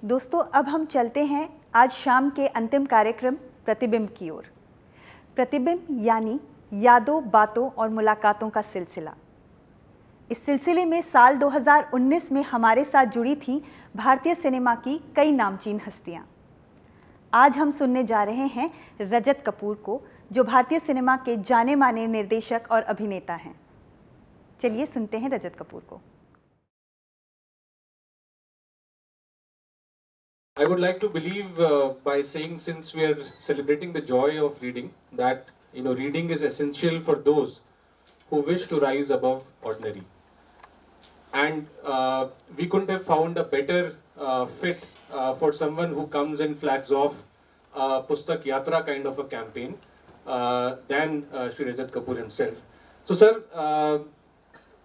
दोस्तों, अब हम चलते हैं आज शाम के अंतिम कार्यक्रम प्रतिबिंब की ओर। प्रतिबिंब यानी यादों, बातों और मुलाकातों का सिलसिला। इस सिलसिले में साल 2019 में हमारे साथ जुड़ी थी भारतीय सिनेमा की कई नामचीन हस्तियां। आज हम सुनने जा रहे हैं रजत कपूर को, जो भारतीय सिनेमा के जाने माने निर्देशक और अभिनेता हैं। चलिए सुनते हैं रजत कपूर को। I would like to believe by saying, since we are celebrating the joy of reading, that reading is essential for those who wish to rise above ordinary. And we couldn't have found a better fit for someone who comes and flags off Pustak Yatra kind of a campaign than Shri Rajat Kapoor himself. So, sir,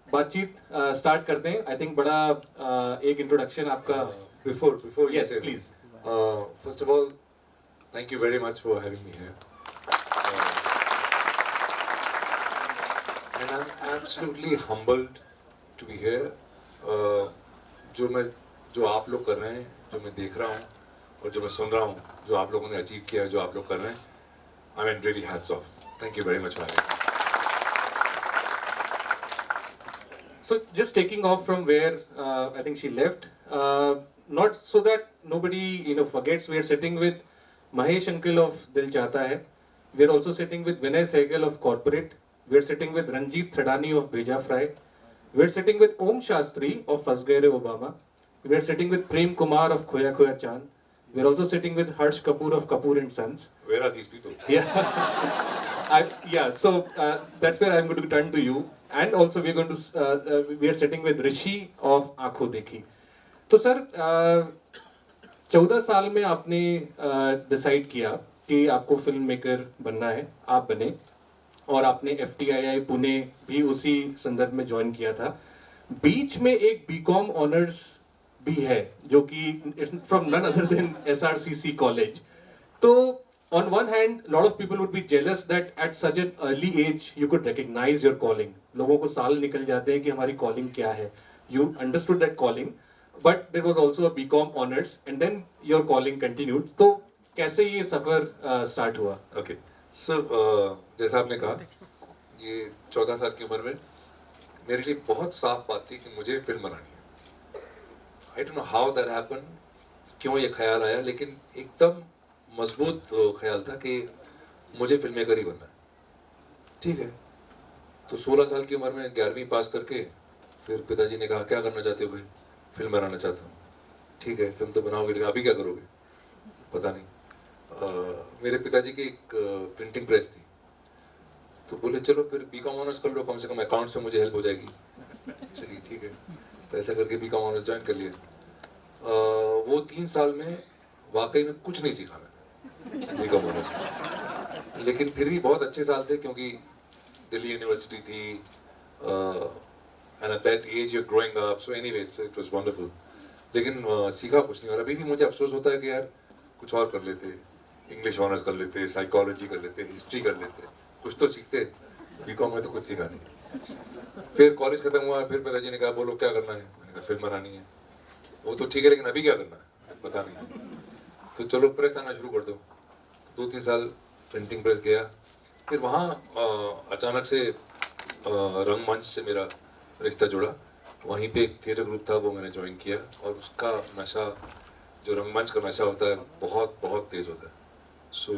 बातचीत start करते हैं। I think बड़ा एक introduction आपका Before Yes, you say please. First of all, thank you very much for having me here. And I'm absolutely humbled to be here. जो आप लोग कर रहे हैं, जो मैं देख रहा हूँ और जो मैं सुन रहा हूँ, जो आप लोगों ने अचीव किया है, जो आप लोग कर रहे हैं, I mean really hats off. Thank you very much for having me. So just taking off from where I think she left, not so that nobody forgets, we are sitting with Mahesh Uncle of Dil Chahta Hai. We are also sitting with Vinay Sehgal of Corporate. We are sitting with Ranjit Thadani of Bheja Fry. We are sitting with Om Shastri of Fas Gaye Re Obama. We are sitting with Prem Kumar of Khoya Khoya Chand. We are also sitting with Harsh Kapoor of Kapoor and Sons. Where are these people? Yeah. So that's where I'm going to turn to you. And also we are sitting with Rishi of Aankhon Dekhi. तो sir 14 साल में आपने decide किया कि आपको film maker बनना है, आप बने, और आपने FTII पुणे भी उसी संदर्भ में ज्वाइन किया था। बीच में एक बीकॉम ऑनर्स भी है जो कि from none other than SRCC college. तो on one hand, lot of people would be jealous that at such an early age you could recognize your calling. लोगों को साल निकल जाते हैं कि हमारी calling क्या है। You understood that calling, but there was also a BCom honors, and then your calling continued. तो कैसे ये सफर start हुआ? Okay. So जैसा आपने कहा, ये 14 साल की उम्र में मेरे लिए बहुत साफ बात थी कि मुझे फिल्म बनानी है। I don't know how that happened, क्यों ये ख्याल आया, लेकिन एकदम मजबूत ख्याल था कि मुझे फिल्म मेकर ही बनना है। ठीक है, तो 16 साल की उम्र में 11वीं पास करके फिर पिताजी ने कहा क्या करना चाहते हो भाई? फिल्म बनाना चाहता हूँ। ठीक है, फिल्म तो बनाओगे, लेकिन अभी क्या करोगे पता नहीं। मेरे पिताजी की एक प्रिंटिंग प्रेस थी, तो बोले चलो फिर बीकॉम ऑनर्स कर लो, कम से कम अकाउंट्स में मुझे हेल्प हो जाएगी। चलिए ठीक है, तो ऐसा करके बीकॉम ऑनर्स ज्वाइन कर लिया। वो 3 साल में वाकई में कुछ नहीं सीखा मैंने बीकॉम ऑनर्स में, लेकिन फिर भी बहुत अच्छे साल थे क्योंकि दिल्ली यूनिवर्सिटी थी, and at that age you're growing up, so anyway it was wonderful. लेकिन सीखा कुछ नहीं, और अभी भी मुझे अफसोस होता है कि यार कुछ और कर लेते, इंग्लिश ऑनर्स कर लेते, साइकोलॉजी कर लेते, हिस्ट्री कर लेते, कुछ तो सीखते। बीकॉम में तो कुछ सीखा नहीं। फिर कॉलेज खत्म हुआ, फिर पिताजी ने कहा बोलो क्या करना है? मैंने कहा फिल्म बनानी है। वो तो ठीक है, लेकिन अभी क्या करना है पता नहीं, तो चलो प्रेस आना शुरू कर दो। 2-3 साल प्रिंटिंग प्रेस गया, फिर वहाँ अचानक से रंगमंच से मेरा रिश्ता जुड़ा। वहीं पे एक थिएटर ग्रुप था, वो मैंने ज्वाइन किया, और उसका नशा, जो रंगमंच का नशा होता है, बहुत बहुत तेज़ होता है। सो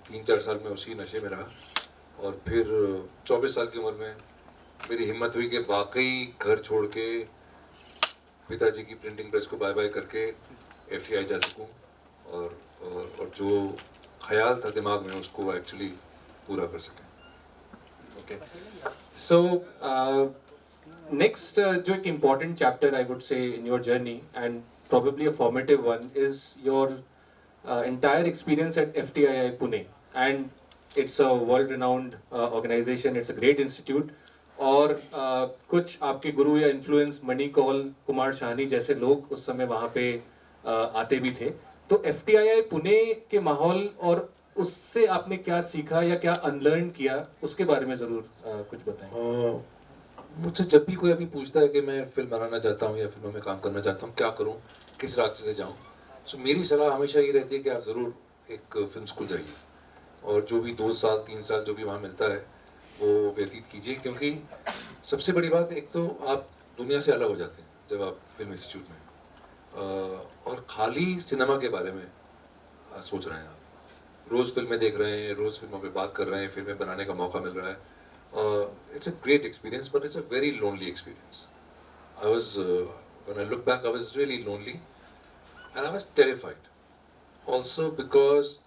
3-4 साल में उसी नशे में रहा, और फिर 24 साल की उम्र में मेरी हिम्मत हुई कि वाकई घर छोड़ के पिताजी की प्रिंटिंग प्रेस को बाय बाय करके FTI जा सकूं, और जो ख्याल था दिमाग में उसको एक्चुअली पूरा कर सकें। Okay. So next, जो एक important chapter I would say in your journey, and probably a formative one, is your entire experience at FTII Pune, and it's a world-renowned organization. It's a great institute. और कुछ आपके गुरु या influence मणि कौल, कुमार शाहनी जैसे लोग उस समय वहाँ पे आते भी थे। तो FTII पुणे के माहौल और उससे आपने क्या सीखा या क्या अनलर्न किया, उसके बारे में जरूर कुछ बताएं। मुझसे जब भी कोई अभी पूछता है कि मैं फिल्म बनाना चाहता हूँ या फिल्मों में काम करना चाहता हूँ, क्या करूँ, किस रास्ते से जाऊँ, सो मेरी सलाह हमेशा ये रहती है कि आप ज़रूर एक फिल्म स्कूल जाइए और जो भी 2 साल 3 साल जो भी वहाँ मिलता है वो व्यतीत कीजिए, क्योंकि सबसे बड़ी बात एक तो आप दुनिया से अलग हो जाते हैं जब आप फिल्म इंस्टीट्यूट में और खाली सिनेमा के बारे में सोच रहे हैं आप, रोज़ फिल्में देख रहे हैं, रोज़ फिल्मों पे बात कर रहे हैं, फिल्में बनाने का मौका मिल रहा है। It's a great experience but it's a very lonely experience. I was when I look back I was really lonely and I was terrified also because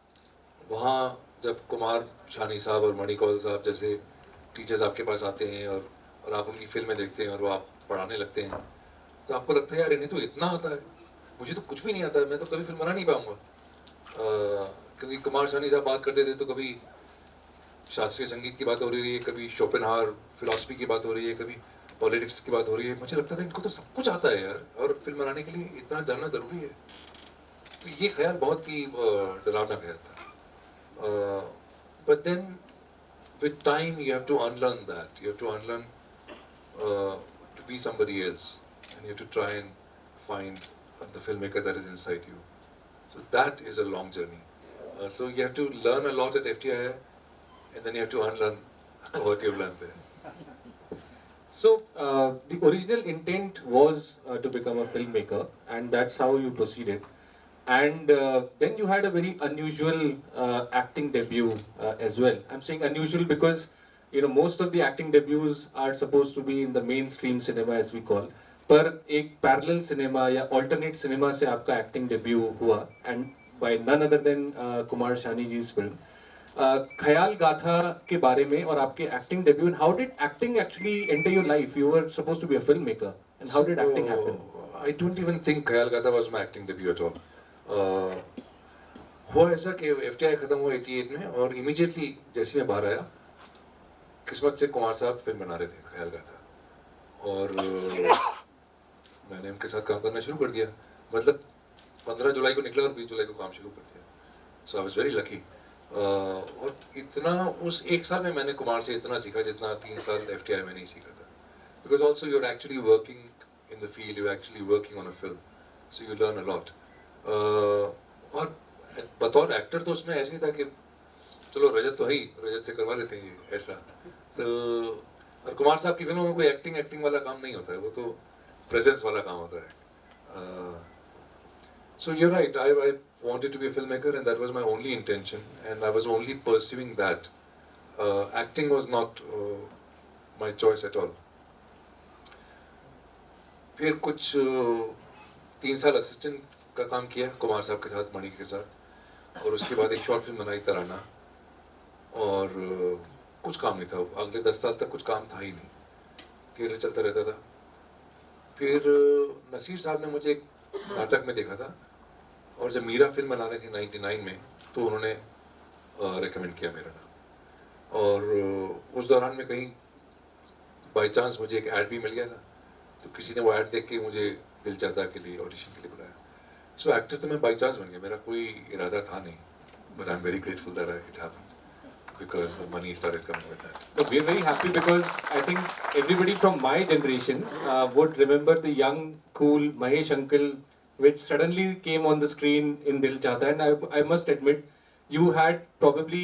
वहाँ जब कुमार शानी साहब और मणि कौल साहब जैसे टीचर्स आपके पास आते हैं और आप उनकी फिल्में देखते हैं और वो आप पढ़ाने लगते हैं, तो आपको लगता है यार इन्हें तो इतना आता है, मुझे तो कुछ भी नहीं आता है, मैं तो कभी फिल्म बना नहीं पाऊंगा। क्योंकि कुमार शानी साहब बात करते थे तो कभी शास्त्रीय संगीत की बात हो रही है, कभी शोपेनहावर फिलॉसफी की बात हो रही है, कभी पॉलिटिक्स की बात हो रही है। मुझे लगता था इनको तो सब कुछ आता है यार, और फिल्म बनाने के लिए इतना जानना ज़रूरी है। तो ये ख्याल बहुत ही डरावना ख्याल था। But then with time you have to unlearn that. You have to unlearn to be somebody else, and you have to try and find the filmmaker that is inside you. So that is a long journey. So you have to learn a lot at FTI, and then you have to unlearn what you've learned there. So the original intent was to become a filmmaker, and that's how you proceeded. And then you had a very unusual acting debut as well. I'm saying unusual because most of the acting debuts are supposed to be in the mainstream cinema as we call. पर एक parallel cinema या alternate cinema से आपका acting debut हुआ, and by none other than Kumar Shani जी's film. ख्याल गाथा के बारे में और आपके acting debut, and how did acting actually enter your life? You were supposed to be a filmmaker, and how did acting happen? I don't even think Khayal Gata was my acting debut at all. हुआ ऐसा कि FTI ख़त्म हुआ 88 में, और immediately जैसे मैं बाहर आया, किस्मत से कुमार साहब फिल्म बना रहे थे ख्याल गाथा, और मैंने उनके साथ काम करना शुरू कर दिया। मतलब 15 जुलाई को निकला और 20 जुलाई को काम शुरू कर दिया। सो आई वाज वेरी लकी। और इतना उस एक साल में मैंने कुमार से इतना सीखा जितना 3 साल FTI में नहीं सीखा था। Because also you are actually working in the field, you are actually working on a film, so you learn a lot. और बतौर एक्टर तो उसमें ऐसे ही था कि चलो रजत तो है ही, रजत से करवा लेते हैं ऐसा। तो और कुमार साहब की फिल्मों में कोई एक्टिंग वाला काम नहीं होता है, वो तो प्रेजेंस वाला काम होता है। So you are right, I wanted to be a filmmaker, and that was my only intention, and I was only pursuing that. Acting was not my choice at all. फिर कुछ 3 साल असिस्टेंट का काम किया कुमार साहब के साथ, मणि के साथ, और उसके बाद एक शॉर्ट फिल्म बनाई तराना, और कुछ काम नहीं था। अगले 10 साल तक कुछ काम था ही नहीं, थिएटर चलता रहता था। फिर नसीर साहब ने मुझे एक नाटक में देखा था, और जब मीरा फिल्म बनानी थी 99 में, तो उन्होंने रेकमेंड किया मेरा नाम, और उस दौरान में कहीं बाई चांस मुझे एक ऐड भी मिल गया था, तो किसी ने वो ऐड देख के मुझे दिल चाहता के लिए ऑडिशन के लिए बुलाया। सो एक्टर तो मैं बाई चांस बन गया, मेरा कोई इरादा था नहीं, but I am very grateful that it happened because the money started coming with that. No, we're very happy because I think everybody from my generation would remember the young, cool Mahesh uncle, which suddenly came on the screen in Dil Chahta, and I must admit, you had probably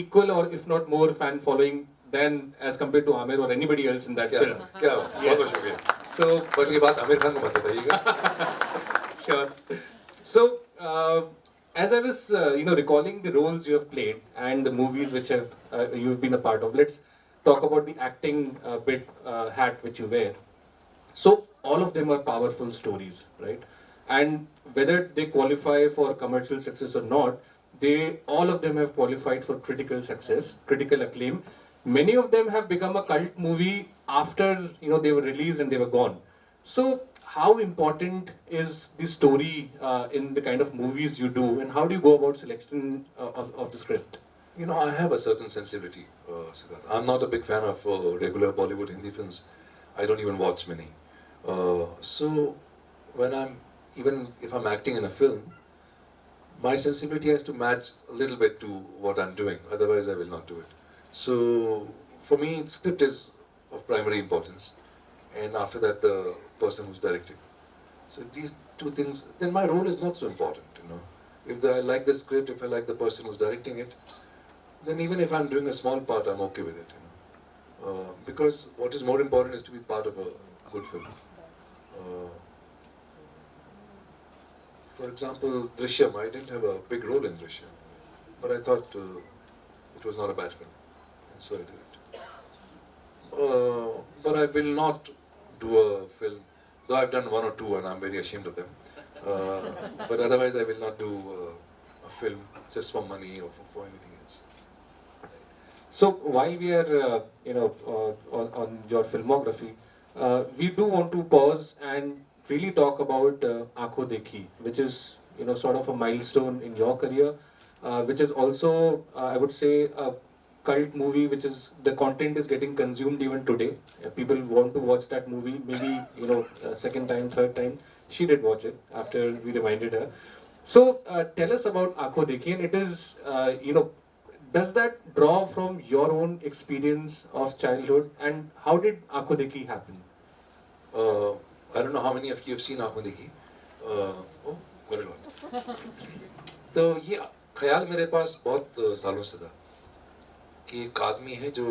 equal or if not more fan following than as compared to Aamir or anybody else in that film. क्या बहुत शुक्रिया। So, बस ये बात आमिर खान को मत बताइएगा। sure. So, as I was, recalling the roles you have played and the movies which have you've been a part of, let's talk about the acting hat which you wear. So, all of them are powerful stories, right? And whether they qualify for commercial success or not, all of them have qualified for critical success, critical acclaim. Many of them have become a cult movie after they were released and they were gone. So, how important is the story in the kind of movies you do, and how do you go about selection of the script? You know, I have a certain sensibility, Siddharth. I'm not a big fan of regular Bollywood Hindi films. I don't even watch many. So when even if I'm acting in a film, my sensibility has to match a little bit to what I'm doing. Otherwise, I will not do it. So for me, script is of primary importance, and after that, the person who's directing. So these two things, then my role is not so important in You know, if I like the script, if I like the person who's directing it, then even if I'm doing a small part, I'm okay with it. You know, because what is more important is to be part of a good film. For example, Drishyam, I didn't have a big role in Drishyam, but I thought it was not a bad film, and so I did it. But I will not do a film, though I've done one or two and I'm very ashamed of them. But otherwise I will not do a film just for money or for anything else. So while we are, on your filmography, we do want to pause and really talk about Aankhon Dekhi, which is, sort of a milestone in your career, which is also, I would say, a cult movie, which is the content is getting consumed even today. People want to watch that movie, maybe, second time, third time. She did watch it after we reminded her. So tell us about Aankhon Dekhi, and it is, does that draw from your own experience of childhood, and how did Aankhon Dekhi happen? I don't know how many of you have seen Aankhon Dekhi. Oh, quite a lot. तो ये ख्याल मेरे पास बहुत सालों से था कि एक आदमी है जो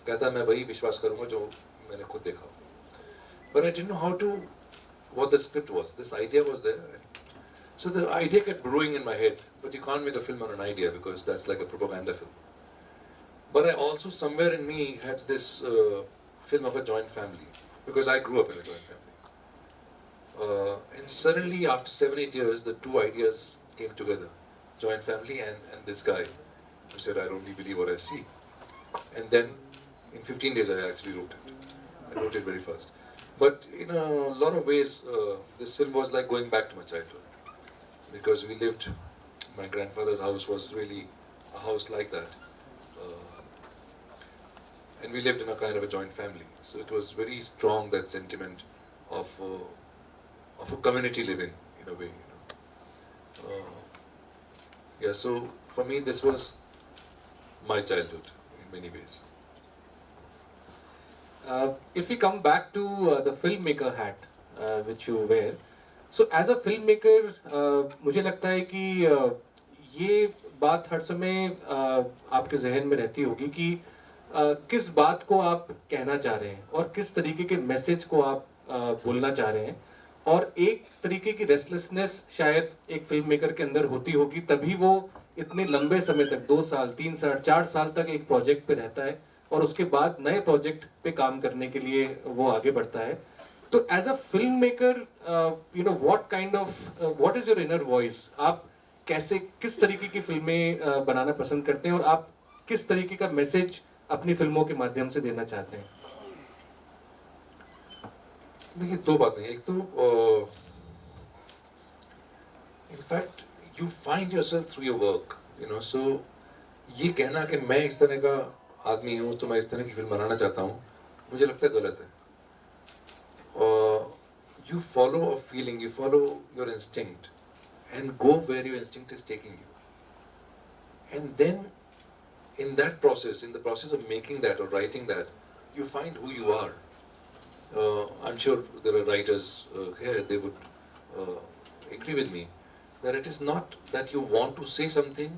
कहता है मैं वही विश्वास करूंगा जो मैंने खुद देखा. But I didn't know how to, what the script was. This idea was there. So the idea kept brewing in my head, but you can't make a film on an idea because that's like a propaganda film. But I also somewhere in me had this film of a joint family, because I grew up in a joint family. And suddenly after 7-8 years, the two ideas came together, joint family and this guy who said, I only believe what I see. And then in 15 days I actually wrote it. I wrote it very fast. But in a lot of ways, this film was like going back to my childhood. Because we lived, my grandfather's house was really a house like that. And we lived in a kind of a joint family. So it was very strong, that sentiment of a community living, in a way. Yeah, so for me this was my childhood in many ways. If we come back to the filmmaker hat which you wear, so as a filmmaker, मुझे लगता है कि ये बात हर समय आपके जहन में रहती होगी कि किस बात को आप कहना चाह रहे हैं और किस तरीके के मैसेज को आप बोलना चाह रहे हैं, और एक तरीके की रेस्टलेसनेस शायद एक फिल्म मेकर के अंदर होती होगी, तभी वो इतने लंबे समय तक 2 साल 3 साल 4 साल तक एक प्रोजेक्ट पे रहता है और उसके बाद नए प्रोजेक्ट पे काम करने के लिए वो आगे बढ़ता है. तो as a film maker, what is your inner voice? आप कैसे, किस तरीके की फिल्में बनाना पसंद करते हैं और आप किस तरीके का मैसेज अपनी फिल्मों के माध्यम से देना चाहते हैं? देखिए, दो बातें. एक तो in fact you find yourself through your work, so ये कहना कि मैं इस तरह का आदमी हूँ तो मैं इस तरह की फिल्म बनाना चाहता हूँ, मुझे लगता है गलत है. You follow a feeling, you follow your instinct and go where your instinct is taking you. And then in that process, in the process of making that or writing that, you find who you are. I'm sure there are writers here, they would agree with me that it is not that you want to say something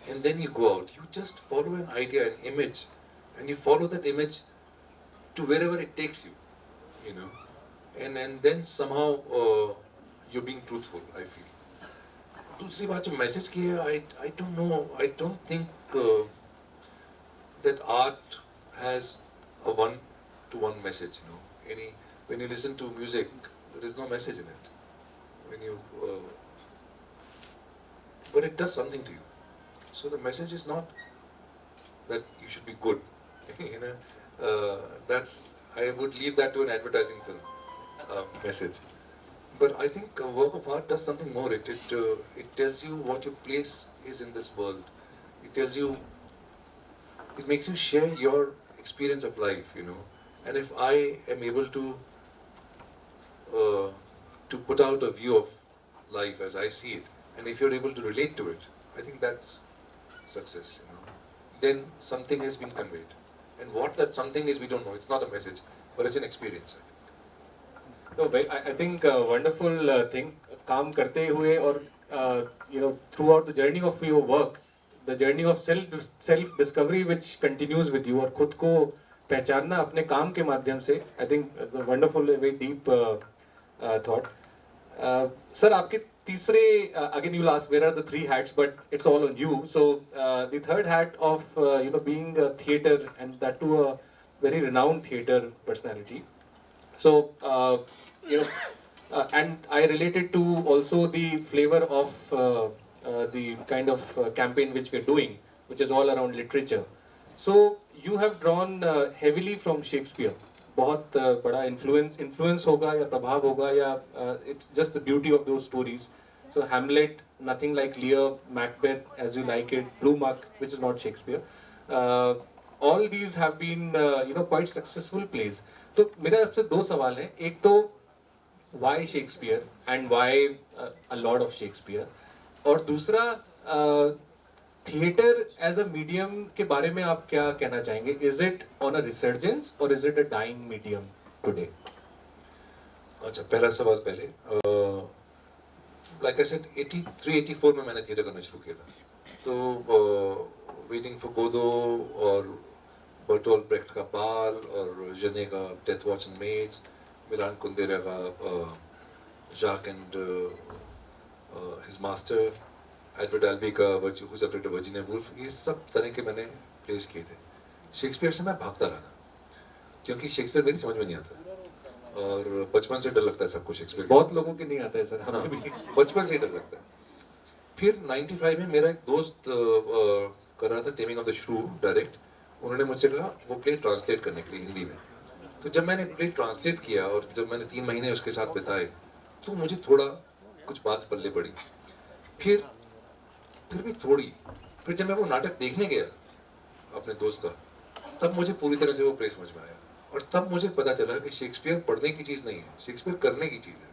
and then you go out. You just follow an idea, an image, and you follow that image to wherever it takes you. And then somehow you're being truthful, I feel. दूसरी बात जो message की है, I don't know, I don't think that art has a one-to-one message, when you listen to music, there is no message in it. But it does something to you. So the message is not that you should be good, I would leave that to an advertising film message. But I think a work of art does something more. It tells you what your place is in this world. It tells you, it makes you share your experience of life, And if I am able to put out a view of life as I see it, and if you're able to relate to it, I think that's success, Then something has been conveyed. And what that something is, we don't know. It's not a message, but it's an experience, I think. No, I think wonderful thing. काम करते हुए और throughout the journey of your work, the journey of self discovery which continues with you, और खुद को पहचानना अपने काम के माध्यम से, I think it's a wonderful, very deep thought. Sir, आपके तीसरे, again you'll ask where are the three hats, but it's all on you. So the third hat of being a theatre, and that too a very renowned theatre personality. So and I related to also the flavor of the kind of campaign which we're doing, which is all around literature. So you have drawn heavily from Shakespeare. बहुत बड़ा influence होगा या प्रभाव होगा या it's just the beauty of those stories. So Hamlet, Nothing Like Lear, Macbeth, As You Like It, Blue Monk, which is not Shakespeare. All these have been quite successful plays. तो मेरा आपसे दो सवाल हैं. एक तो why Shakespeare and why a lot of Shakespeare, और दूसरा थिएटर एज अ मीडियम के बारे में आप क्या कहना चाहेंगे? Is it on a resurgence और is it a dying medium today? अच्छा, पहला सवाल पहले. लाइक आई सेड 83-84 में मैंने थिएटर करना शुरू किया था. तो वेटिंग फॉर गोदो और बर्टोल्ट ब्रेख्ट का बाल और जने का डेथ वॉच एंड मेड्स, मिलान कुंदेरा का जाक and his master, Edward Elby का Who's Afraid of Virginia Woolf, ये सब तरह के मैंने प्लेस किए थे. शेक्सपियर से मैं भागता रहा था क्योंकि शेक्सपियर मेरी समझ में नहीं आता, और बचपन से डर लगता है सबको शेक्सपियर. बहुत लोगों के नहीं आता है सर, हमें भी बचपन से ही डर लगता है. फिर 95 में मेरा एक दोस्त कर रहा था टेमिंग ऑफ द श्रू डायरेक्ट. उन्होंने मुझसे कहा वो प्ले ट्रांसलेट करने के लिए हिंदी में. तो जब मैंने प्ले ट्रांसलेट किया और जब मैंने 3 महीने उसके साथ बिताए, तो मुझे थोड़ा कुछ बात पल्ले पड़ी. फिर भी थोड़ी. फिर जब मैं वो नाटक देखने गया अपने दोस्त का, तब मुझे पूरी तरह से वो प्ले समझ में आया. और तब मुझे पता चला कि शेक्सपियर पढ़ने की चीज़ नहीं है, शेक्सपियर करने की चीज़ है.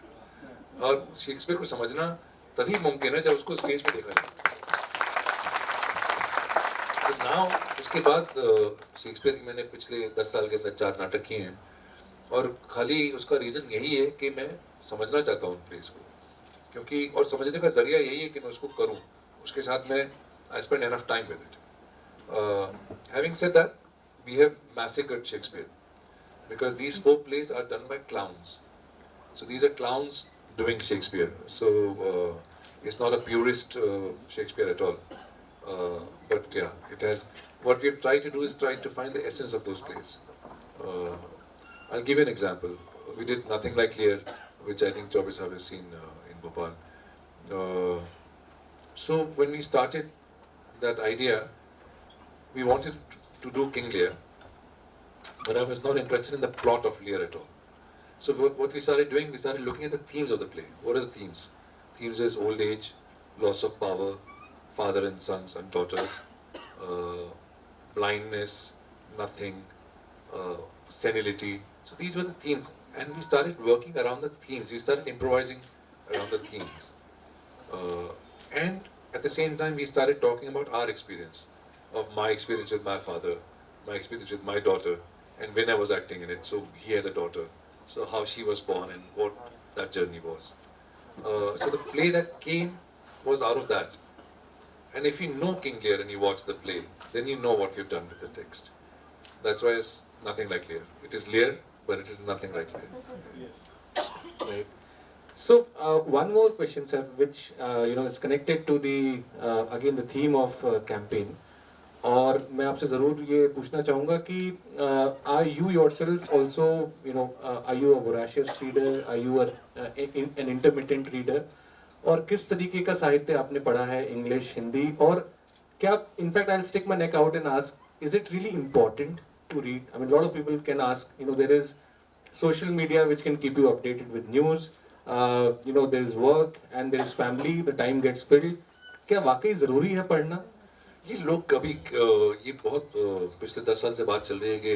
और शेक्सपियर को समझना तभी मुमकिन है जब उसको स्टेज पे देखा जाए. तो नाउ उसके बाद शेक्सपियर की मैंने पिछले 10 साल के अंदर 4 नाटक किए हैं, और खाली उसका रीज़न यही है कि मैं समझना चाहता हूँ प्लेस को, क्योंकि और समझने का जरिया यही है कि मैं उसको करूँ. उसके साथ मैं I spend enough time with it. Having said that, we have massacred Shakespeare because these 4 plays are done by clowns. So these are clowns doing Shakespeare. So it's not a purist Shakespeare at all. But yeah, it has. What we have tried to do is try to find the essence of those plays. I'll give you an example. We did Nothing Like Lear, which I think Chaubey Sahab has seen in Bhopal. So when we started that idea, we wanted to do King Lear, but I was not interested in the plot of Lear at all. So what we started doing, we started looking at the themes of the play. What are the themes? Themes is old age, loss of power, father and sons and daughters, blindness, nothing, senility. So these were the themes, and we started working around the themes. We started improvising around the themes. And at the same time, we started talking about our experience, of my experience with my father, my experience with my daughter, and when I was acting in it. So he had a daughter, so how she was born and what that journey was. So the play that came was out of that. And if you know King Lear and you watch the play, then you know what we've done with the text. That's why it's Nothing Like Lear. It is Lear, but it is nothing like Lear. Right. So one more question, sir, which is connected to the again the theme of campaign. और मैं आपसे ज़रूर ये पूछना चाहूँगा कि are you yourself also are you a voracious reader, are you an intermittent reader, और किस तरीके का साहित्य आपने पढ़ा है, इंग्लिश, हिंदी, और क्या, in fact I'll stick my neck out and ask, is it really important to read? I mean, a lot of people can ask, there is social media which can keep you updated with news. There is work and there is family, the time gets filled. क्या वाकई ज़रूरी है पढ़ना? ये लोग कभी ये बहुत पिछले 10 साल से बात चल रही है कि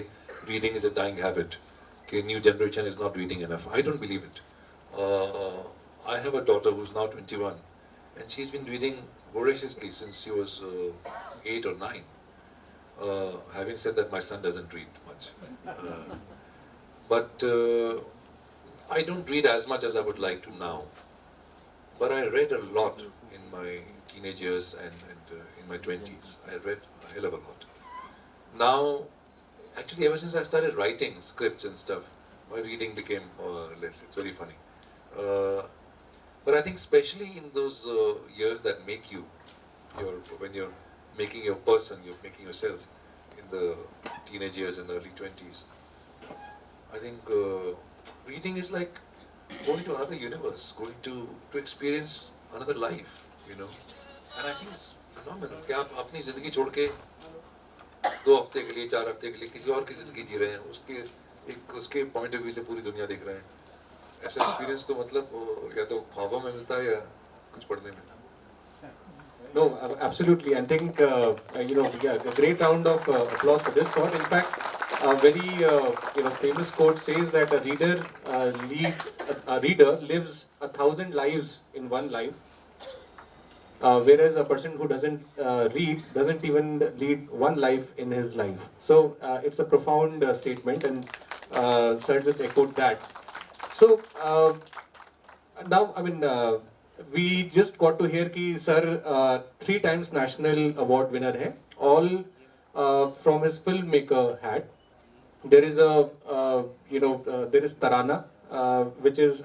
reading is a dying habit, कि new generation is not reading enough. I don't believe it. I have a daughter who's now 21, and she's been reading voraciously since she was 8 or 9. Having said that, my son doesn't read much. But I don't read as much as I would like to now. but I read a lot in my teenage years and in my 20s. I read a hell of a lot. Now, actually, ever since I started writing scripts and stuff, my reading became less. It's very funny. But I think especially in those years that make you, when you're making your person, you're making yourself in the teenage years and early 20s, I think reading is like going to another universe, going to experience another life, you know. And I think it's phenomenal कि आप अपनी ज़िंदगी छोड़ के 2 हफ्ते के लिए 4 हफ्ते के लिए किसी और की ज़िंदगी जी रहे हैं, उसके पॉइंट ऑफ व्यू से पूरी दुनिया देख रहे हैं। ऐसा एक्सपीरियंस तो मतलब या तो ख्वाबों में मिलता है या कुछ पढ़ने में। No, absolutely. I think yeah, a great round of applause for this thought. In fact, a very famous quote says that a reader lives 1,000 lives in one life, whereas a person who doesn't read doesn't even lead one life in his life. So it's a profound statement, and Sir just echoed that. So now, I mean. We just got to hear कि sir 3 times national award winner है, all from his filmmaker hat. There is there is Tarana, which is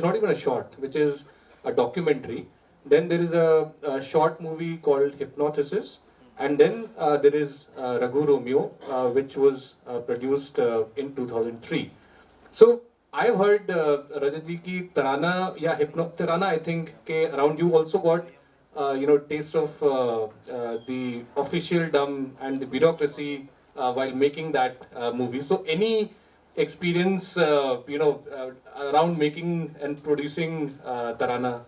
not even a short, which is a documentary. Then there is a short movie called Hypnothesis, and then there is Raghu Romeo, which was produced in 2003. So I've heard Rajat ji ki Tarana Tarana, I think ke around you also got taste of the official dumb and the bureaucracy while making that movie. So any experience around making and producing Tarana,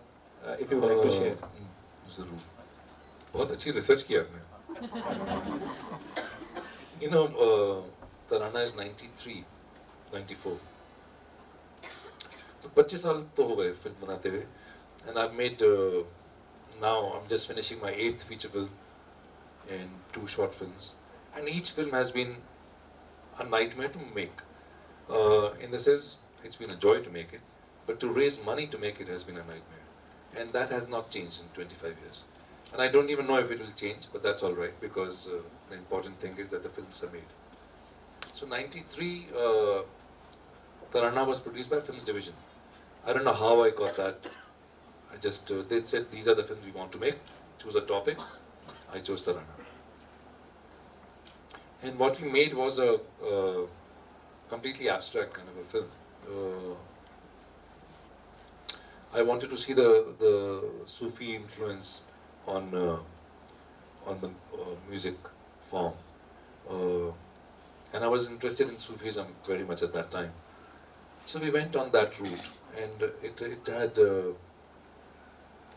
if you would like to share. ज़रूर, बहुत अच्छी research की आपने। You know, Tarana is 93, 94. तो 25 साल तो हो गए फिल्म बनाते हुए, and I've made now I'm just finishing my 8th feature film and 2 short films, and each film has been a nightmare to make. In the sense, it's been a joy to make it, but to raise money to make it has been a nightmare, and that has not changed in 25 years. And I don't even know if it will change, but that's all right, because the important thing is that the films are made. So 93, Tarana was produced by Films Division. I don't know how I got that. I just, they said these are the films we want to make, choose a topic. I chose Tarana. And what we made was a completely abstract kind of a film. I wanted to see the Sufi influence on the music form. And I was interested in Sufism very much at that time. So we went on that route, and it had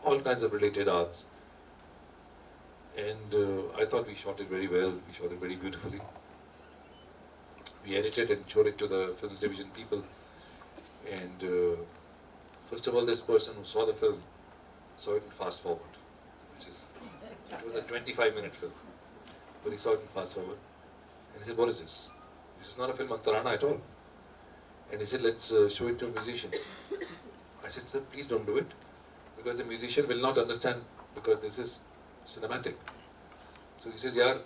all kinds of related arts. And I thought we shot it very well, we shot it very beautifully. We edited and showed it to the Films Division people. And first of all, this person who saw the film saw it in fast forward, it was a 25-minute film, but he saw it in fast forward. And he said, what is this? This is not a film on Tarana at all. And he said, let's show it to a musician. I said, sir, please don't do it, because the musician will not understand, because this is cinematic. So he says, यार,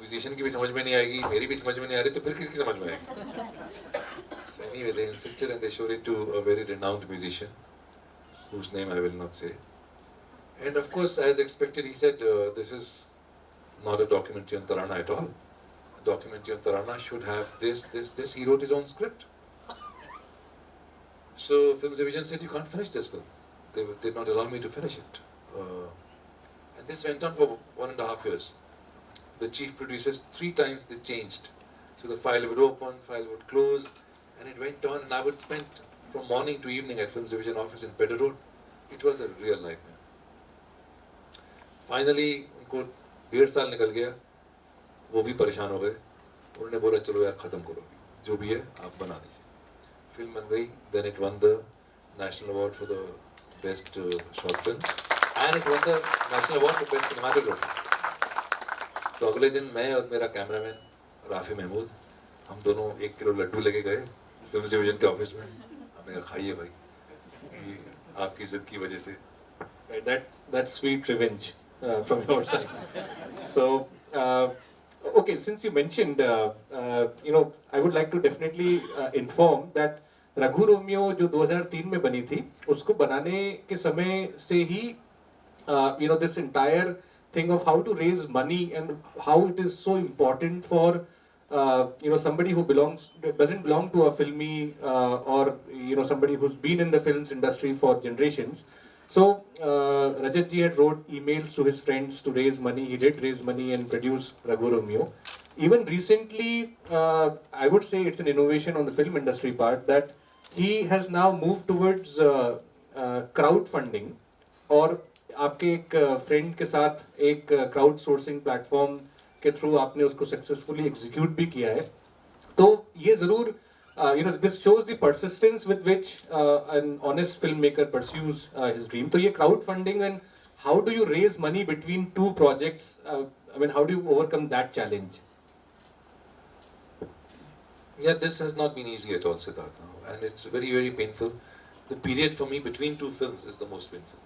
musician की भी समझ में नहीं आएगी, मेरी भी समझ में नहीं आ रही, तो फिर किसकी समझ में आएगी? So anyway, they insisted, and they showed it to a very renowned musician, whose name I will not say. And of course, as expected, he said, this is not a documentary on Tarana at all. A documentary on Tarana should have this. He wrote his own script. So Films Division said, you can't finish this film. They did not allow me to finish it. And this went on for 1.5 years. The chief producers, 3 times they changed. So the file would open, file would close, and it went on, and I would spend from morning to evening at Films Division office in Pedder Road. It was a real nightmare. Finally, उनको 1.5 साल निकल गया, वो भी परेशान हो गए, उन्होंने बोला चलो यार खत्म करो, जो भी है आप बना दीजिए. Film बन गई, then it won the National Award for the Best Short Film, and it won the National Award for Best Cinematography. तो अगले दिन मैं और मेरा कैमरामैन राफी महमूद, हम दोनों 1 किलो लड्डू लेके गए फिल्म डिवीजन के ऑफिस में. हमने कहा खाइए भाई, आपकी जिद की वजह से. Right, that's sweet revenge from your side. So, okay, since you mentioned, I would like to definitely inform that Raghu Romeo जो 2003 में बनी थी, उसको बनाने के समय से ही, this entire thing of how to raise money and how it is so important for somebody who doesn't belong to a filmy or somebody who's been in the films industry for generations. So Rajat ji had wrote emails to his friends to raise money. He did raise money and produce Raghu Romeo. Even recently, I would say it's an innovation on the film industry part that he has now moved towards crowdfunding. और आपके एक friend के साथ एक crowd sourcing platform के through आपने उसको successfully execute भी किया है. तो ये जरूर this shows the persistence with which an honest filmmaker pursues his dream. तो ये crowd funding and how do you raise money between two projects? I mean, how do you overcome that challenge? Yeah, this has not been easy at all, Siddhartha, and it's very, very painful. The period for me between two films is the most painful.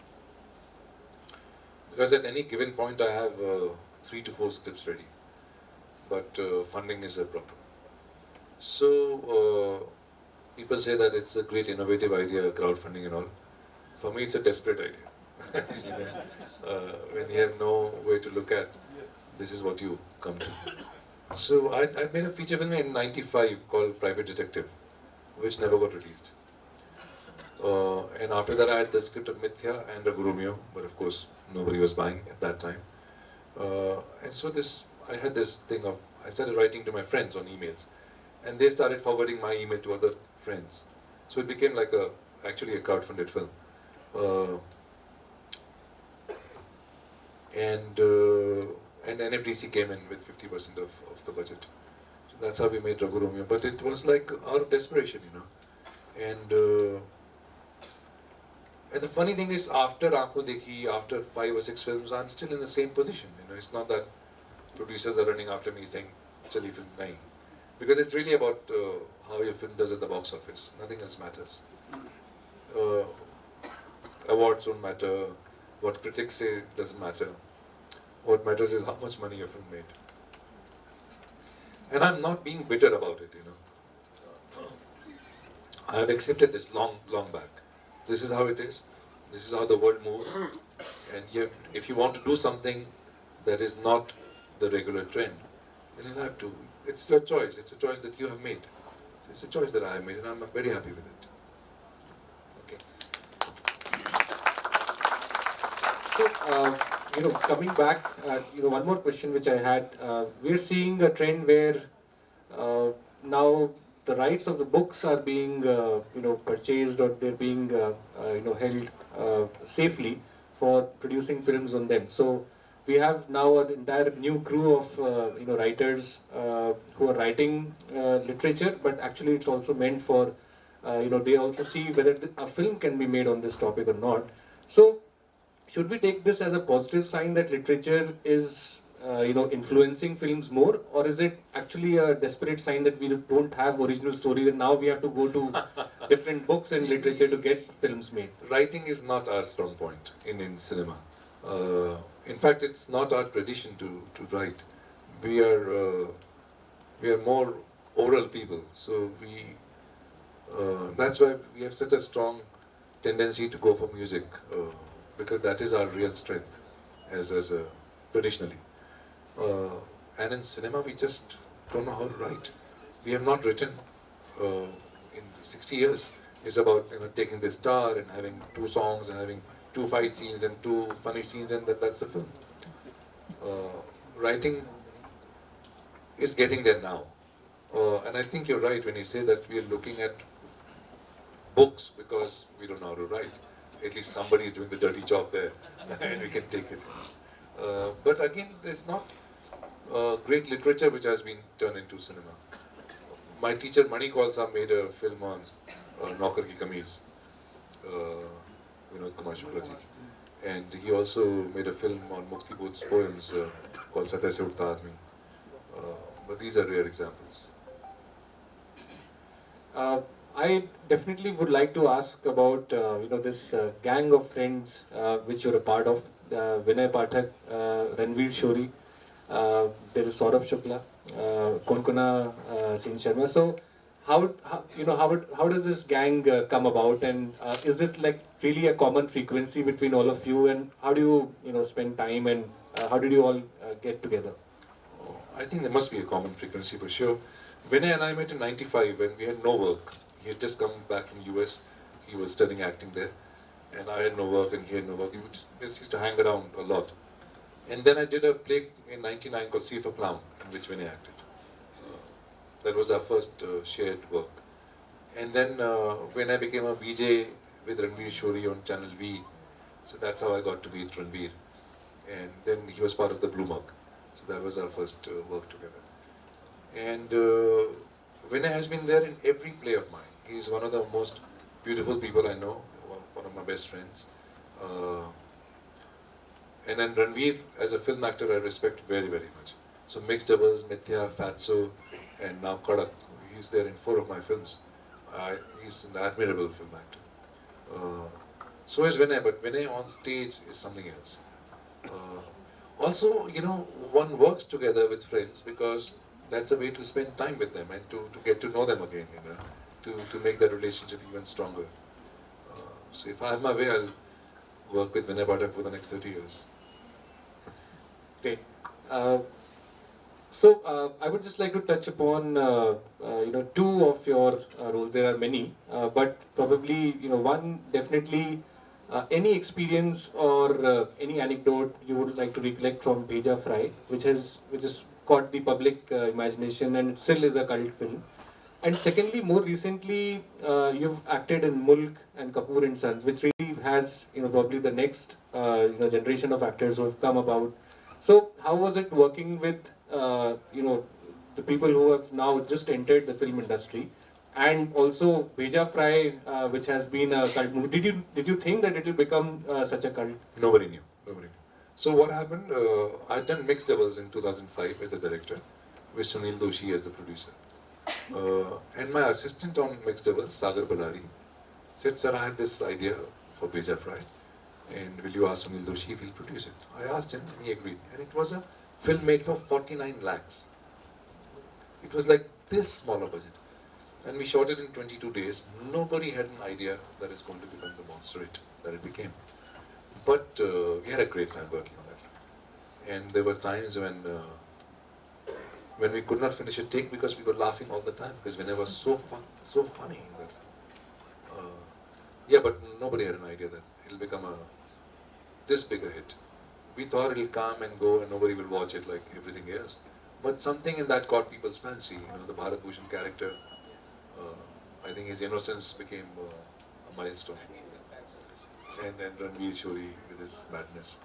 Because at any given point I have 3 to 4 scripts ready, but funding is a problem. So people say that it's a great innovative idea, crowdfunding and all. For me, it's a desperate idea. When you have no way to look at, this is what you come to. So I made a feature film in '95 called Private Detective, which never got released. And after that, I had the script of Mithya and Raghu Romeo, but of course, nobody was buying at that time. And so I had this thing of, I started writing to my friends on emails, and they started forwarding my email to other friends. So it became like actually a crowdfunded film. And NFDC came in with 50% of the budget. So that's how we made Raghu Romeo. But it was like out of desperation, And the funny thing is, after Aankhon Dekhi, after 5 or 6 films, I'm still in the same position. It's not that producers are running after me saying, "Chali film nahi," because it's really about how your film does at the box office. Nothing else matters. Awards don't matter. What critics say doesn't matter. What matters is how much money your film made. And I'm not being bitter about it. I have accepted this long back. This is how it is. This is how the world moves. And if you want to do something that is not the regular trend, then you'll have to. It's your choice. It's a choice that you have made. It's a choice that I have made, and I'm very happy with it. Okay. So, coming back, one more question which I had. We're seeing a trend where now the rights of the books are being purchased, or they're being held safely for producing films on them. So we have now an entire new crew of writers who are writing literature, but actually it's also meant for they also see whether a film can be made on this topic or not. So should we take this as a positive sign that literature is influencing films more, or is it actually a desperate sign that we don't have original stories and now we have to go to different books and literature to get films made? Writing is not our strong point in cinema. In fact, it's not our tradition to write. We are more oral people, so that's why we have such a strong tendency to go for music, because that is our real strength as a traditionally. And in cinema, we just don't know how to write. We have not written in 60 years. It's about taking the star and having 2 songs and having 2 fight scenes and 2 funny scenes, and that's the film. Writing is getting there now, and I think you're right when you say that we are looking at books because we don't know how to write. At least somebody is doing the dirty job there, and we can take it. But again, there's not great literature which has been turned into cinema. My teacher Mani Khalsa made a film on Naukar Ki Kameez, Vinod Kumar Shukla ji, and he also made a film on Mukti Bodh's poems called Satya Se Uthta Aadmi. But these are rare examples. I definitely would like to ask about this gang of friends which you're a part of. Vinay Pathak, Ranveer Shori, there is Saurabh Shukla, Konkona Singh Sharma. So how does this gang come about, and is this like really a common frequency between all of you, and how do you spend time, and how did you all get together? I think there must be a common frequency for sure. Vinay and I met in '95 when we had no work. He had just come back from US. He was studying acting there. And I had no work and he had no work. We just used to hang around a lot. And then I did a play in '99 called See for Clown, in which Vinay acted. That was our first shared work. And then when I became a VJ with Ranveer Shori on Channel V, so that's how I got to meet Ranveer. And then he was part of the Blue Mug. So that was our first work together. And Vinay has been there in every play of mine. He's one of the most beautiful people I know, one of my best friends. Uh, and then Ranveer, as a film actor, I respect very, very much. So Mixed Doubles, Mithya, Fatso, and now Kadak. He's there in 4 of my films. He's an admirable film actor. So is Vinay, but Vinay on stage is something else. Also, one works together with friends because that's a way to spend time with them and to get to know them again, to make that relationship even stronger. So if I have my way, I'll work with Vinay Pathak for the next 30 years. Great. So I would just like to touch upon 2 of your roles. There are many, but probably one definitely. Any experience or any anecdote you would like to recollect from Bheja Fry, which has caught the public imagination and it still is a cult film. And secondly, more recently, you've acted in Mulk and Kapoor and Sons, which really has probably the next generation of actors who have come about. So how was it working with the people who have now just entered the film industry? And also Bheja Fry, which has been a cult movie. Did you think that it will become such a cult? Nobody knew. Nobody knew. So what happened? I'd done Mixed Doubles in 2005 as the director, with Sunil Doshi as the producer. And my assistant on Mixed Doubles, Sagar Balari, said, "Sir, I have this idea for Bheja Fry, and will you ask Sunil Doshi if he'll produce it?" I asked him, and he agreed. And it was a film made for 49 lakhs. It was like this smaller budget. And we shot it in 22 days. Nobody had an idea that it's going to become the monster that it became. But we had a great time working on that film. And there were times when we could not finish a take because we were laughing all the time because Vinay was so funny in that film. But nobody had an idea that it'll become this big a hit. We thought it'll come and go and nobody will watch it like everything else. But something in that caught people's fancy. The Bharat Bhushan character. I think his innocence became a milestone. And then Ranveer Shori with his madness.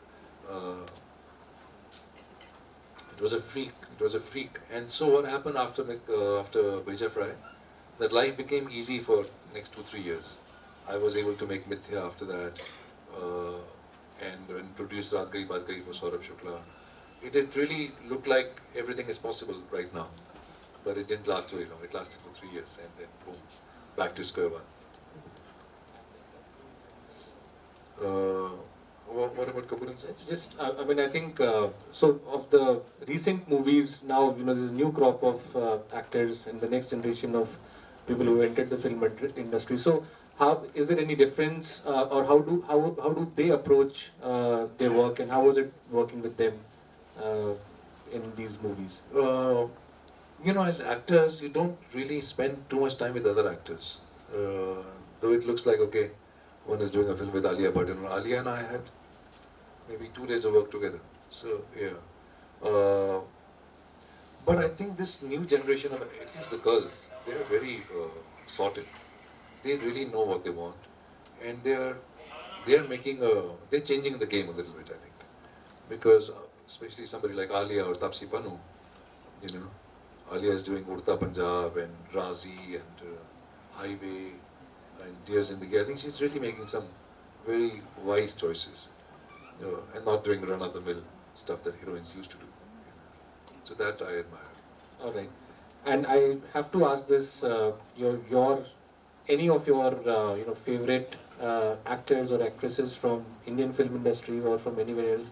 It was a freak. It was a freak. And so what happened after Bheja Fry? That life became easy for next 2-3 years. I was able to make Mithya after that, and produce Raat Gayi Baat Gayi for Saurabh Shukla. It really looked like everything is possible right now. But it didn't last very long. It lasted for 3 years and then boom, back to square one. What about Kapoor and Sons? Just, I think, so of the recent movies now, there's a new crop of actors and the next generation of people who entered the film industry. So how is there any difference, or how do they approach their work, and how was it working with them in these movies? As actors, you don't really spend too much time with other actors. Though it looks like, okay, one is doing a film with Alia Bhatt, and Alia and I had maybe 2 days of work together. So, yeah. But I think this new generation of, at least the girls, they are very sorted. They really know what they want. And they're changing the game a little bit, I think. Because especially somebody like Alia or Tapsi Pannu, Alia is doing Urta Punjab and Razi and Highway and Dear Zindagi. I think she's really making some very wise choices, and not doing run-of-the-mill stuff that heroines used to do. So that I admire. All right. And I have to ask this, your any of your favorite actors or actresses from Indian film industry or from anywhere else?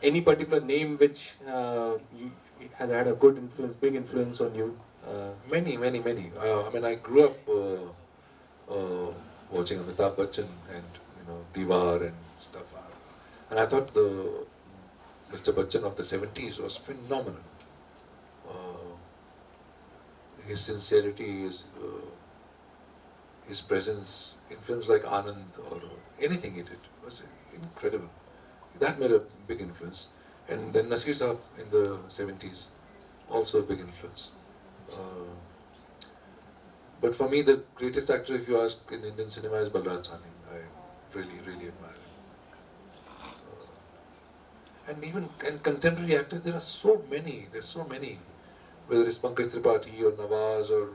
Any particular name which has had a good influence, big influence on you? Many. I mean, I grew up watching Amitabh Bachchan and Diwar and stuff, and I thought the Mr. Bachchan of the 70s was phenomenal. His sincerity, his presence in films like Anand or anything he did was incredible. That made a big influence. And then Nasir Saab in the 70s, also a big influence. But for me, the greatest actor, if you ask, in Indian cinema is Balraj Sahni. I really admire him. And even contemporary actors, there are so many. There's so many. Whether it's Pankaj Tripathi or Nawaz or...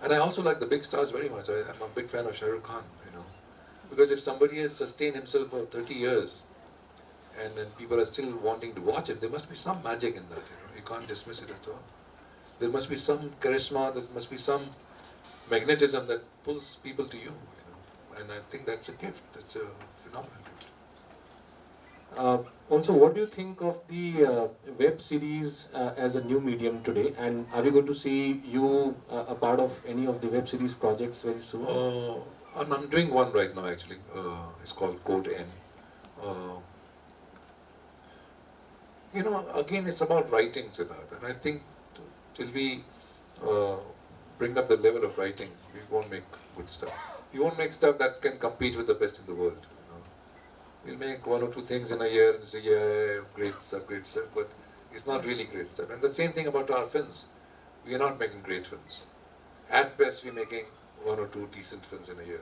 and I also like the big stars very much. I'm a big fan of Shah Rukh Khan, Because if somebody has sustained himself for 30 years and then people are still wanting to watch it, there must be some magic in that, You can't dismiss it at all. There must be some charisma, there must be some magnetism that pulls people to you, And I think that's a gift. That's a phenomenal gift. Also, what do you think of the web series as a new medium today? And are we going to see you a part of any of the web series projects very soon? I'm doing one right now actually. It's called Code N. Again, it's about writing, Siddharth. And I think till we bring up the level of writing, we won't make good stuff. We won't make stuff that can compete with the best in the world. We'll make one or two things in a year and say, yeah, great stuff, but it's not really great stuff. And the same thing about our films. We are not making great films. At best, we're making one or two decent films in a year.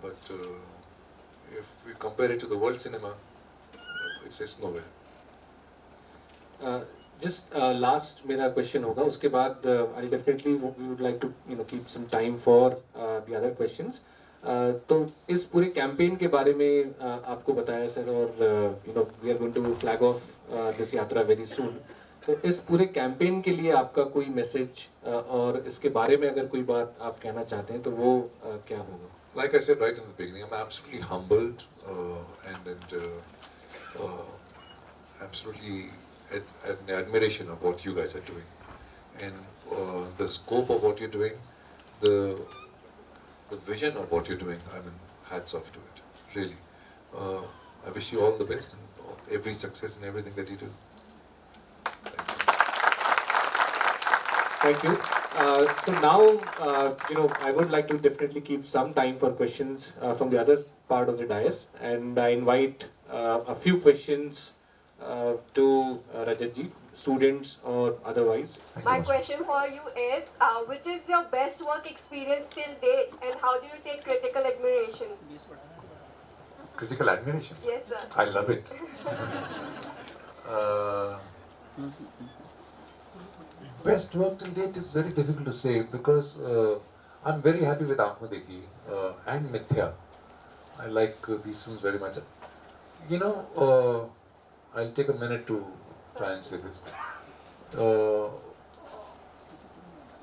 But if we compare it to the world cinema, it's nowhere. Just last मेरा question होगा. उसके बाद I'll definitely we would like to keep some time for the other questions. तो इस पूरे campaign के बारे में आपको बताया सर और we are going to flag off this यात्रा very soon. तो इस पूरे कैंपेन के लिए आपका कोई मैसेज और इसके बारे में अगर कोई बात आप कहना चाहते हैं तो वो क्या होगा? Like I said right in the beginning, I'm absolutely humbled and absolutely at admiration of what you guys are doing, and the scope of what you're doing, the vision of what you're doing. I mean, hats off to it, really. I wish you all the best and every success in everything that you do. Thank you. So now, I would like to definitely keep some time for questions from the other part of the dais, and I invite a few questions to Rajatji, students or otherwise. My question for you is, which is your best work experience till date, and how do you take critical admiration? Critical admiration? Yes, sir. I love it. Best work till date is very difficult to say because I'm very happy with Aankhon Dekhi and Mithya. I like these films very much. I'll take a minute to try and say this.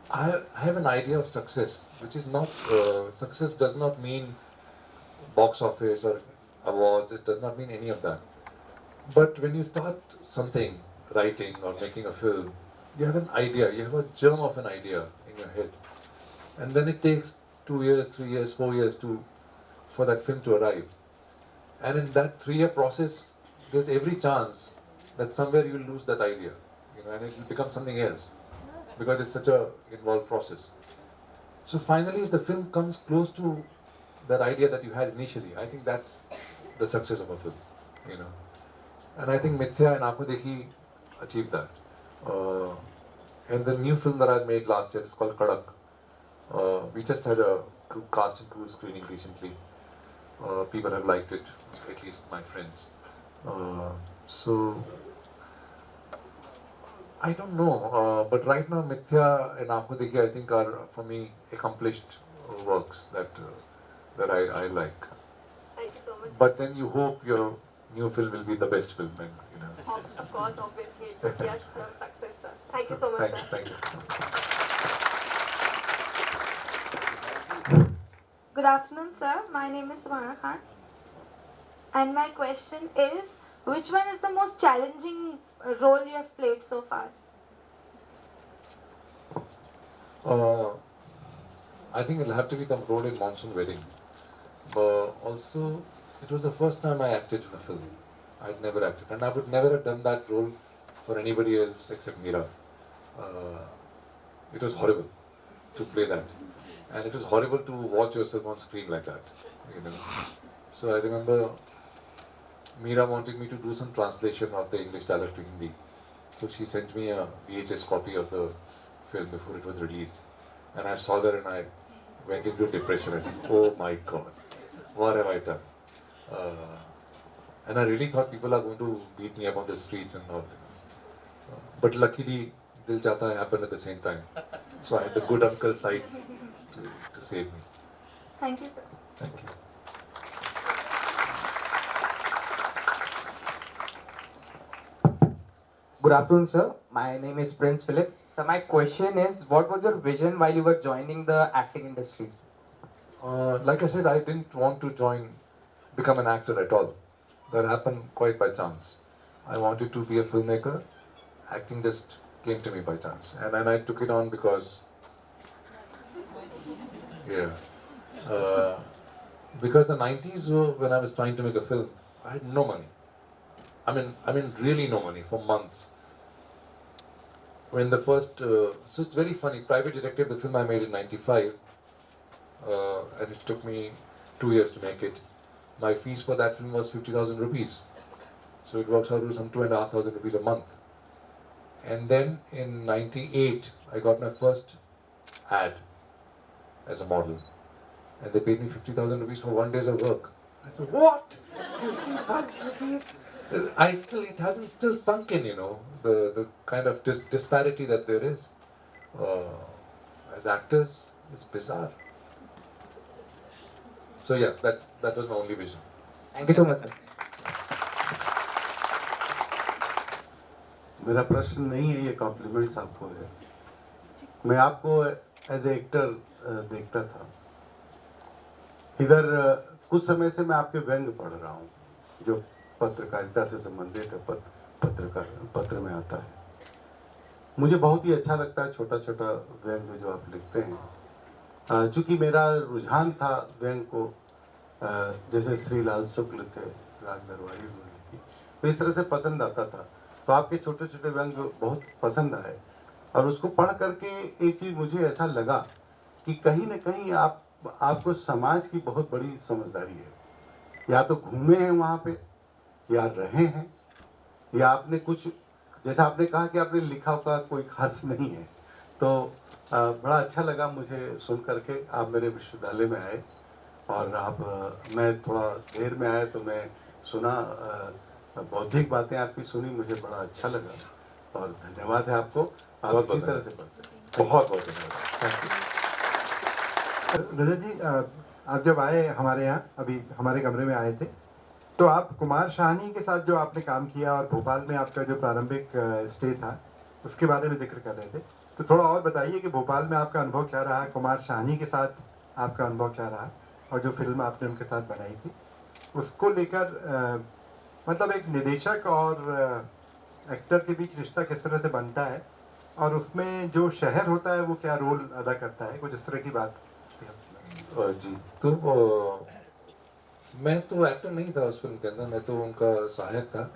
I have an idea of success, which is not, success does not mean box office or awards, it does not mean any of that. But when you start something, writing or making a film, you have an idea, you have a germ of an idea in your head. And then it takes 2 years, 3 years, 4 years for that film to arrive. And in that 3-year process, there's every chance that somewhere you'll lose that idea, and it will become something else because it's such a involved process. So finally, if the film comes close to that idea that you had initially, I think that's the success of a film, And I think Mithya and Aankhon Dekhi achieved that. And the new film that I made last year is called Kadak. We just had a cast and crew screening recently. People have liked it, at least my friends. So I don't know, but right now Mithya and Aankhon Dekhi I think are for me accomplished works that I like. Thank you so much. But then you hope your new film will be the best film, and Of course, obviously, it should be a success, sir. Thank you so much, sir. Thank you. Good afternoon, sir. My name is Samara Khan. And my question is, which one is the most challenging role you have played so far? I think it'll have to be the role in Monsoon Wedding. But also, it was the first time I acted in a film. I'd never acted, and I would never have done that role for anybody else except Meera. It was horrible to play that, and it was horrible to watch yourself on screen like that. You know. So I remember Meera wanted me to do some translation of the English dialogue to Hindi. So she sent me a VHS copy of the film before it was released. And I saw that and I went into depression. I said, oh my God, what have I done? And I really thought people are going to beat me up on the streets and all. But luckily, Dil Chahta Hai happened at the same time. So I had the good uncle side to save me. Thank you, sir. Thank you. Good afternoon, sir. My name is Prince Philip. So my question is, what was your vision while you were joining the acting industry? Like I said, I didn't want to become an actor at all. That happened quite by chance. I wanted to be a filmmaker. Acting just came to me by chance. And then I took it on because, because the 90s were when I was trying to make a film. I had no money. I mean, really no money for months. When the first, so it's very funny, Private Detective, the film I made in 95, and it took me 2 years to make it. My fees for that film was 50,000 rupees. So it works out to some 2,500 rupees a month. And then in 98, I got my first ad as a model. And they paid me 50,000 rupees for 1 day's of work. I said, what? 50,000 rupees? It hasn't still sunk in, you know, the kind of disparity that there is. As actors, it's bizarre. So yeah, that was my only vision. Thank you so much, sir. मेरा प्रश्न नहीं है, ये compliments आपको है. मैं आपको as a actor देखता था. इधर कुछ समय से मैं आपके व्यंग पढ़ रहा हूँ जो पत्रकारिता से संबंधित है, पत्र में आता है. मुझे बहुत ही अच्छा लगता है छोटा छोटा व्यंग जो आप लिखते हैं. चूँकि मेरा रुझान था व्यंग को, जैसे श्रीलाल शुक्ल थे, राग दरबारी उन्होंने लिखी, तो इस तरह से पसंद आता था. तो आपके छोटे छोटे व्यंग बहुत पसंद आए और उसको पढ़ करके एक चीज़ मुझे ऐसा लगा कि कहीं न कहीं आपको समाज की बहुत बड़ी समझदारी है. या तो घूमे हैं वहाँ पे, या रहे हैं, या आपने कुछ, जैसा आपने कहा कि आपने लिखा का कोई खास नहीं है. तो बड़ा अच्छा लगा मुझे सुन करके. आप मेरे विश्वविद्यालय में आए और मैं थोड़ा देर में आया तो मैं सुना, बौद्धिक बातें आपकी सुनी, मुझे बड़ा अच्छा लगा और धन्यवाद है आपको. आप इसी तरह से पढ़ते हैं. बहुत बहुत धन्यवाद. रजत जी, आप जब आए हमारे यहाँ, अभी हमारे कमरे में आए थे, तो आप कुमार शाहनी के साथ जो आपने काम किया और भोपाल में आपका जो प्रारंभिक स्टे था उसके बारे में जिक्र कर रहे थे. तो थोड़ा और बताइए कि भोपाल में आपका अनुभव क्या रहा, कुमार शाहनी के साथ आपका अनुभव क्या रहा, और जो फिल्म आपने उनके साथ बनाई थी उसको लेकर, मतलब एक निदेशक और एक्टर के बीच रिश्ता किस तरह से बनता है और उसमें जो शहर होता है वो क्या रोल अदा करता है, कुछ इस तरह की बात. जी, तो मैं तो एक्टर नहीं था उस फिल्म के अंदर. मैं तो उनका सहायक था,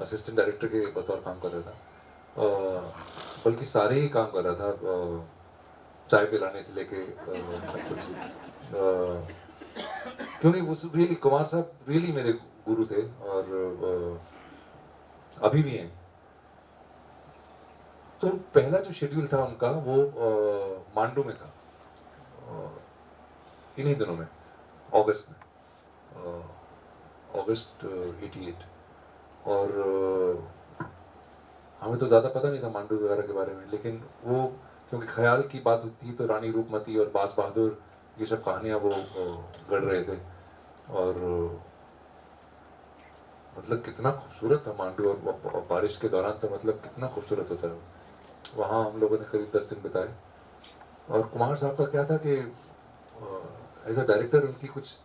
असिस्टेंट डायरेक्टर के बतौर काम कर रहा था. बल्कि सारे ही काम कर रहा था, चाय पिलाने से लेके सब कुछ. क्योंकि वो रियली, कुमार साहब रियली मेरे गुरु थे और अभी भी हैं. तो पहला जो शेड्यूल था उनका वो मांडू में था, इन्हीं दिनों में, अगस्त में, अगस्त 88. और हमें तो ज़्यादा पता नहीं था मांडू वगैरह के बारे में, लेकिन वो क्योंकि ख्याल की बात होती तो रानी रूपमती और बास बहादुर ये सब कहानियाँ वो गढ़ रहे थे. और मतलब कितना खूबसूरत था मांडू, और बारिश के दौरान तो मतलब कितना खूबसूरत होता है. वहाँ हम लोगों ने करीब 10 दिन बिताए. और कुमार साहब का क्या था कि एज अ डायरेक्टर उनकी कुछ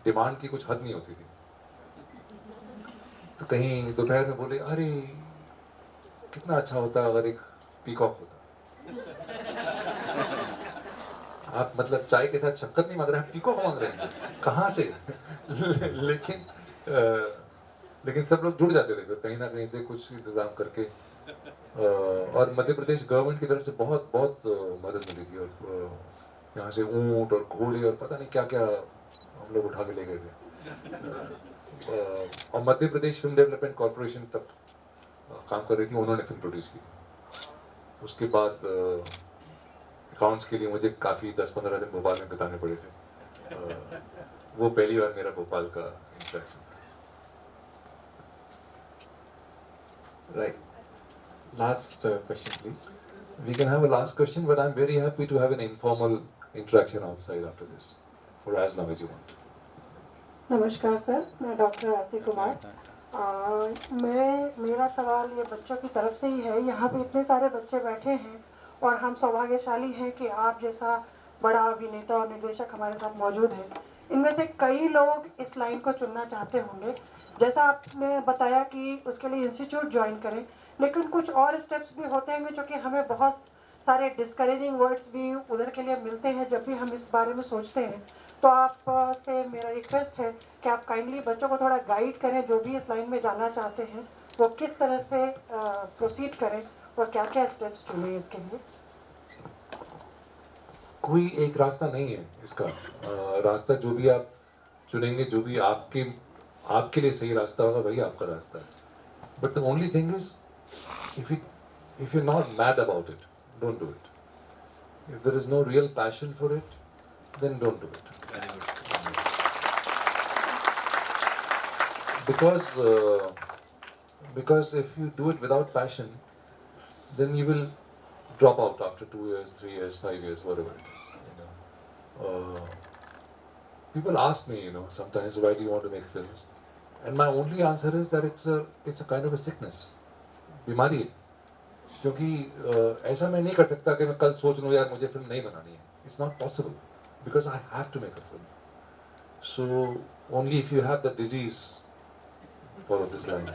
डिमांड की कुछ हद नहीं होती थी। तो कहीं दोपहर में बोले, अरे कितना अच्छा होता अगर एक पीकॉक होता। आप मतलब चाय के साथ शक्कर नहीं मांग रहे हैं, पीकॉक मांग रहे हैं, कहाँ से? लेकिन सब लोग जुड़ जाते थे फिर कहीं ना कहीं से कुछ इंतजाम करके। और मध्य प्रदेश गवर्नमेंट की तरफ से बहुत बहुत मदद मिली थी, और यहाँ से ऊंट और घोड़े और पता नहीं क्या क्या हम लोग उठा के ले गए थे। और Madhya Pradesh film development corporation तक काम कर रही थी, उन्होंने फिल्म प्रोड्यूस की थी। तो उसके बाद अकाउंट्स के लिए मुझे काफ़ी 10-15 दिन भोपाल में बिताने पड़े थे। वो पहली बार मेरा भोपाल का इंटरेक्शन था। Right. Last question, please. We can have a last question, but I'm very happy to have an informal interaction outside after this, for as long as you want. नमस्कार सर, मैं डॉक्टर आरती कुमार। मेरा सवाल ये बच्चों की तरफ से ही है। यहाँ पे इतने सारे बच्चे बैठे हैं और हम सौभाग्यशाली हैं कि आप जैसा बड़ा अभिनेता और निर्देशक हमारे साथ मौजूद है। इनमें से कई लोग इस लाइन को चुनना चाहते होंगे, जैसा आपने बताया कि उसके लिए इंस्टीट्यूट ज्वाइन करें, लेकिन कुछ और स्टेप्स भी होते हैं जो कि हमें बहुत सारे डिस्करेजिंग वर्ड्स भी उधर के लिए मिलते हैं जब भी हम इस बारे में सोचते हैं। तो आप से मेरा रिक्वेस्ट है कि आप काइंडली बच्चों को थोड़ा गाइड करें, जो भी इस लाइन में जाना चाहते हैं वो किस तरह से प्रोसीड करें और क्या क्या स्टेप्स चुनें इसके लिए। कोई एक रास्ता नहीं है इसका। रास्ता जो भी आप चुनेंगे, जो भी आपके लिए सही रास्ता होगा, वही आपका रास्ता है। But the only thing is, if you're not mad about it, don't do it. If there is no real passion for it, then don't do it. Because if you do it without passion, then you will drop out after 2 years, 3 years, 5 years, whatever it is. People ask me, sometimes, why do you want to make films? And my only answer is that it's a kind of a sickness. बीमारी है। क्योंकि ऐसा मैं नहीं कर सकता कि मैं कल सोच लूँ यार मुझे फिल्म नहीं बनानी है। It's not possible because I have to make a film. So only if you have the disease, follow this line.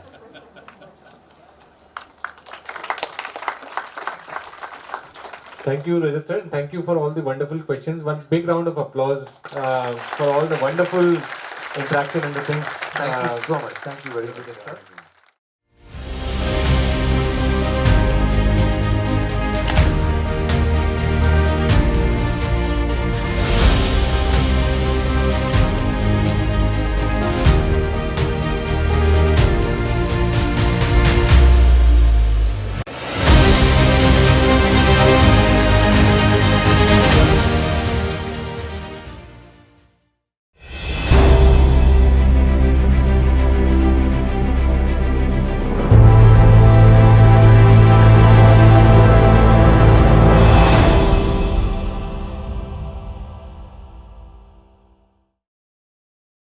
Thank you, Rajat sir, and thank you for all the wonderful questions. One big round of applause for all the wonderful interaction and the things. Thank you so much. Thank you very much.